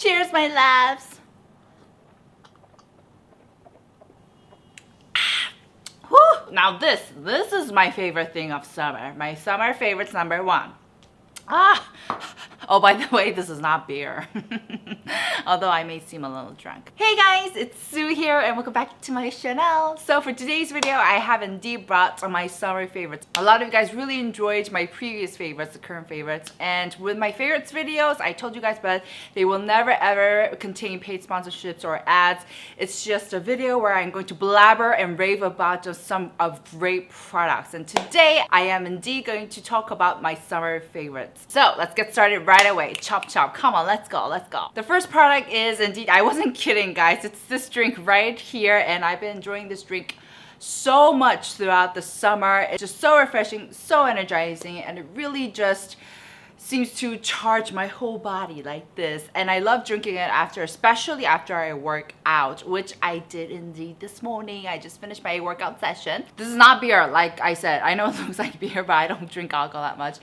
Cheers, my loves. Whew. Now this is my favorite thing of summer. My summer favorites number one. Oh, by the way, this is not beer. Although I may seem a little drunk. Hey guys, it's Sue here and welcome back to my channel. So for today's video, I have indeed brought my summer favorites. A lot of you guys really enjoyed my previous favorites, the current favorites. And with my favorites videos, I told you guys, but they will never ever contain paid sponsorships or ads. It's just a video where I'm going to blabber and rave about just some of great products. And today, I am indeed going to talk about my summer favorites. So let's get started right away. Chop chop, come on, let's go. The first product is indeed, I wasn't kidding guys, it's this drink right here, and I've been enjoying this drink so much throughout the summer. It's just so refreshing, so energizing, and it really just seems to charge my whole body like this. And I love drinking it after, especially after I work out, which I did indeed this morning. I just finished my workout session. This is not beer, like I said. I know it looks like beer, but I don't drink alcohol that much.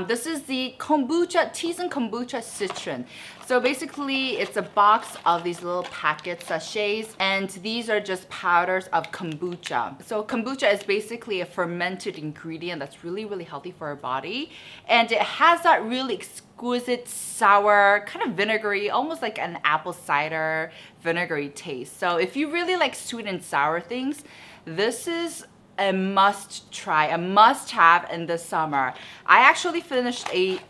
This is the Kombucha, Teazen Kombucha Citron. So basically, it's a box of these little packet sachets, and these are just powders of kombucha. So kombucha is basically a fermented ingredient that's really, really healthy for our body. And it has that really exquisite, sour, kind of vinegary, almost like an apple cider vinegary taste. So if you really like sweet and sour things, this is a must try, a must have in the summer. I actually finished I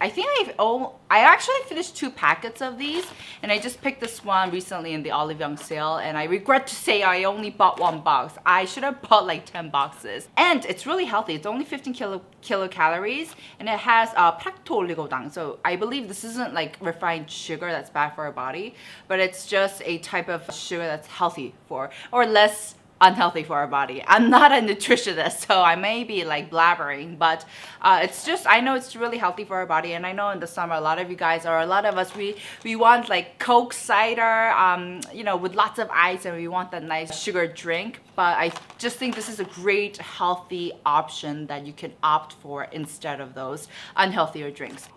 actually finished 2 packets of these, and I just picked this one recently in the Olive Young sale, and I regret to say I only bought 1 box. I should have bought like 10 boxes. And it's really healthy. It's only 15 kilocalories, and it has 프락토올리고당. So I believe this isn't like refined sugar that's bad for our body, but it's just a type of sugar that's healthy for, or less unhealthy for our body. I'm not a nutritionist, so I may be like blabbering, but it's just, I know it's really healthy for our body. And I know in the summer, a lot of you guys, or a lot of us, we want like Coke cider, you know, with lots of ice, and we want that nice sugar drink. But I just think this is a great healthy option that you can opt for instead of those unhealthier drinks.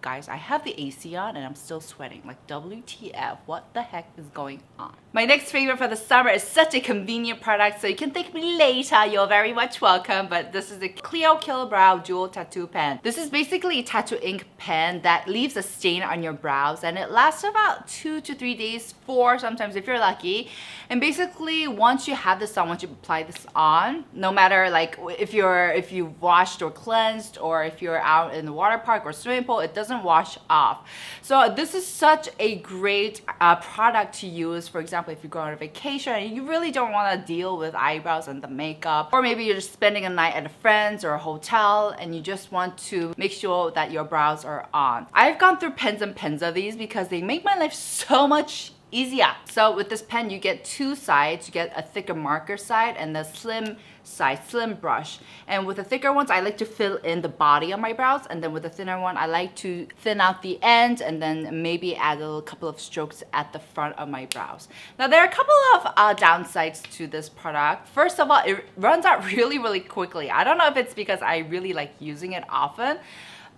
Guys, I have the AC on and I'm still sweating. Like, WTF, what the heck is going on? My next favorite for the summer is such a convenient product, so you can thank me later. You're very much welcome. But this is the Clio Brow Dual Tattoo Pen. This is basically a tattoo ink pen that leaves a stain on your brows, and it lasts about 2 to 3 days, 4 sometimes if you're lucky. And basically, once you have this on, once you apply this on, no matter like if you washed or cleansed, or if you're out in the water park or swimming pool, it doesn't wash off. So this is such a great product to use. For example, if you go on a vacation and you really don't want to deal with eyebrows and the makeup, or maybe you're just spending a night at a friend's or a hotel and you just want to make sure that your brows are on. I've gone through pens and pens of these because they make my life so much easier. So with this pen, you get 2 sides. You get a thicker marker side and the slim side, slim brush. And with the thicker ones, I like to fill in the body of my brows, and then with the thinner one, I like to thin out the end and then maybe add a couple of strokes at the front of my brows. Now, there are a couple of downsides to this product. First of all, it runs out really, really quickly. I don't know if it's because I really like using it often,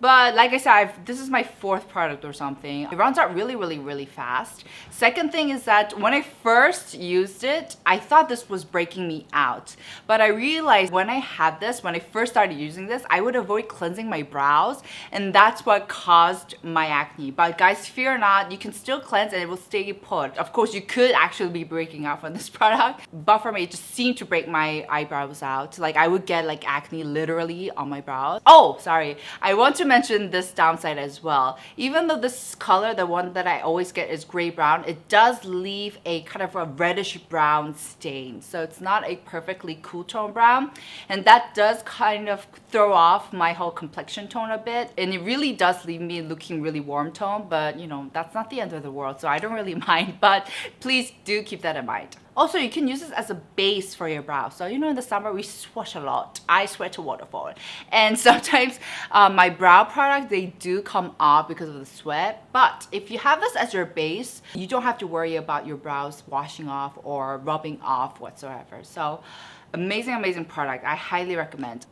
but like I said, this is my 4th product or something. It runs out really, really, really fast. Second thing is that when I first used it, I thought this was breaking me out. But I realized when I had this, when I first started using this, I would avoid cleansing my brows, and that's what caused my acne. But guys, fear not, you can still cleanse and it will stay put. Of course, you could actually be breaking out from this product, but for me, it just seemed to break my eyebrows out. Like, I would get like acne literally on my brows. Oh, sorry. I want to mention this downside as well. Even though this color, the one that I always get, is gray brown, it does leave a kind of a reddish brown stain. So it's not a perfectly cool tone brown, and that does kind of throw off my whole complexion tone a bit, and it really does leave me looking really warm tone. But you know, that's not the end of the world, so I don't really mind, but please do keep that in mind. Also, you can use this as a base for your brows. So, you know, in the summer, we sweat a lot. I sweat to waterfall. And sometimes my brow product, they do come off because of the sweat. But if you have this as your base, you don't have to worry about your brows washing off or rubbing off whatsoever. So, amazing, amazing product. I highly recommend.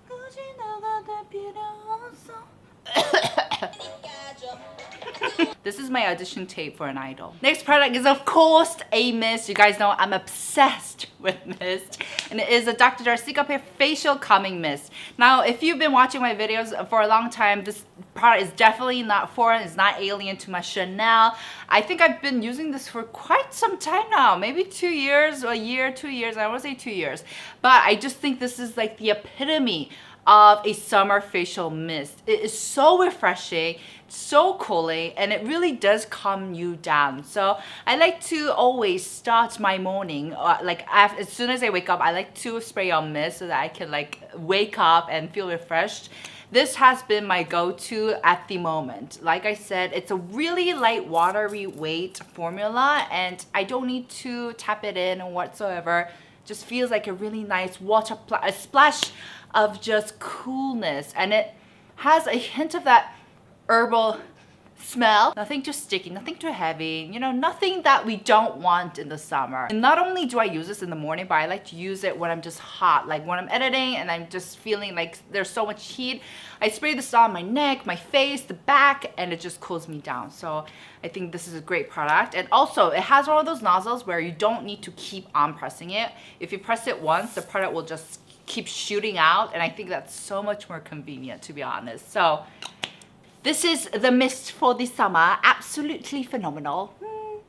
This is my audition tape for an idol. Next product is of course a mist. You guys know I'm obsessed with mist. And it is a Dr. Jart Cicapair Facial Calming Mist. Now, if you've been watching my videos for a long time, this product is definitely not foreign. It's not alien to my Chanel. I think I've been using this for quite some time now. Maybe 2 years, a year, 2 years. I want to say 2 years. But I just think this is like the epitome of a summer facial mist. It is so refreshing, so cooling, and it really does calm you down. So I like to always start my morning, as soon as I wake up, I like to spray on mist so that I can like wake up and feel refreshed. This has been my go-to at the moment. Like I said, it's a really light watery weight formula, and I don't need to tap it in or whatsoever. Just feels like a really nice a splash of just coolness, and it has a hint of that herbal smell. Nothing too sticky, nothing too heavy, you know, nothing that we don't want in the summer. And not only do I use this in the morning, but I like to use it when I'm just hot, like when I'm editing and I'm just feeling like there's so much heat. I spray this on my neck, my face, the back, and it just cools me down. So I think this is a great product. And also it has one of those nozzles where you don't need to keep on pressing it. If you press it once, the product will just keep shooting out, and I think that's so much more convenient, to be honest. So this is the mist for the summer. Absolutely phenomenal.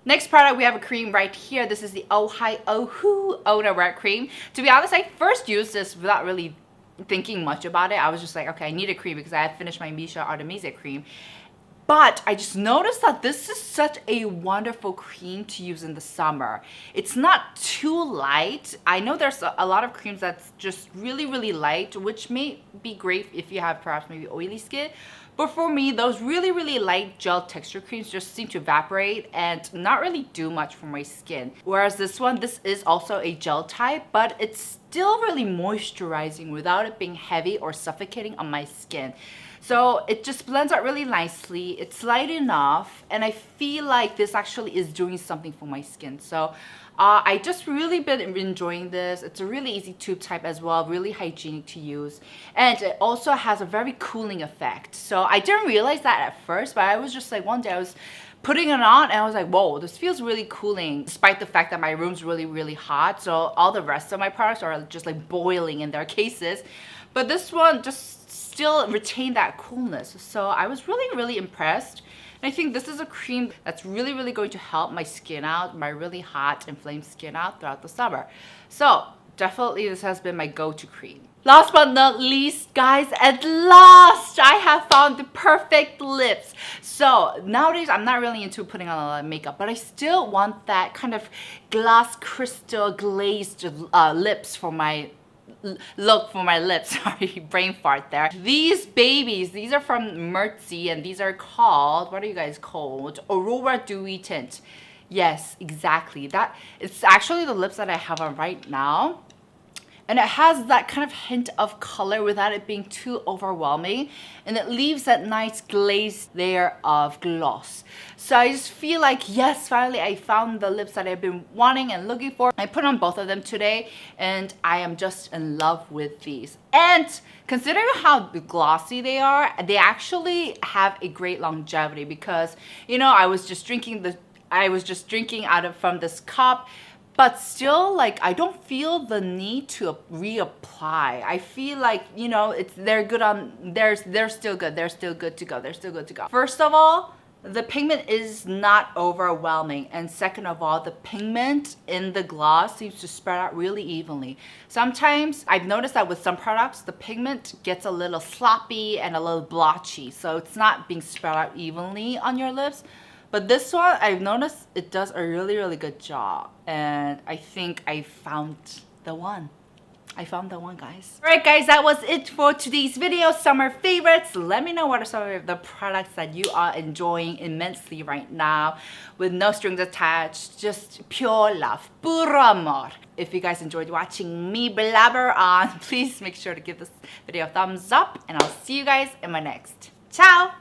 Next product, we have a cream right here. This is the Oh Hi Oh Hoo Ona Red Cream. To be honest, I first used this without really thinking much about it. I was just like, okay, I need a cream because I had finished my Misha Artemisia cream. But I just noticed that this is such a wonderful cream to use in the summer. It's not too light. I know there's a lot of creams that's just really, really light, which may be great if you have perhaps maybe oily skin. But for me, those really, really light gel texture creams just seem to evaporate and not really do much for my skin. Whereas this one, this is also a gel type, but it's still really moisturizing without it being heavy or suffocating on my skin. So it just blends out really nicely. It's light enough, and I feel like this actually is doing something for my skin. So I just really been enjoying this. It's a really easy tube type as well, really hygienic to use. And it also has a very cooling effect. So I didn't realize that at first, but I was just like, one day I was putting it on and I was like, whoa, this feels really cooling, despite the fact that my room's really, really hot. So all the rest of my products are just like boiling in their cases. But this one just still retain that coolness. So I was really, really impressed. And I think this is a cream that's really, really going to help my skin out, my really hot, inflamed skin out throughout the summer. So definitely this has been my go-to cream. Last but not least, guys, at last, I have found the perfect lips. So nowadays, I'm not really into putting on a lot of makeup, but I still want that kind of glass crystal glazed lips for my look for my lips. Sorry, brain fart there. These babies, these are from Merzy, and these are called, what are you guys called? Aurora Dewy Tint. Yes, exactly. That it's actually the lips that I have on right now. And it has that kind of hint of color without it being too overwhelming. And it leaves that nice glazed layer of gloss. So I just feel like, yes, finally I found the lips that I've been wanting and looking for. I put on both of them today, and I am just in love with these. And considering how glossy they are, they actually have a great longevity because, you know, I was just drinking from this cup. But still, like, I don't feel the need to reapply. I feel like, you know, they're still good. They're still good to go. They're still good to go. First of all, the pigment is not overwhelming. And second of all, the pigment in the gloss seems to spread out really evenly. Sometimes I've noticed that with some products, the pigment gets a little sloppy and a little blotchy. So it's not being spread out evenly on your lips. But this one, I've noticed it does a really, really good job. And I think I found the one. I found the one, guys. Alright guys, that was it for today's video. Summer favorites. Let me know what are some of the products that you are enjoying immensely right now with no strings attached. Just pure love. Puro amor. If you guys enjoyed watching me blabber on, please make sure to give this video a thumbs up. And I'll see you guys in my next. Ciao!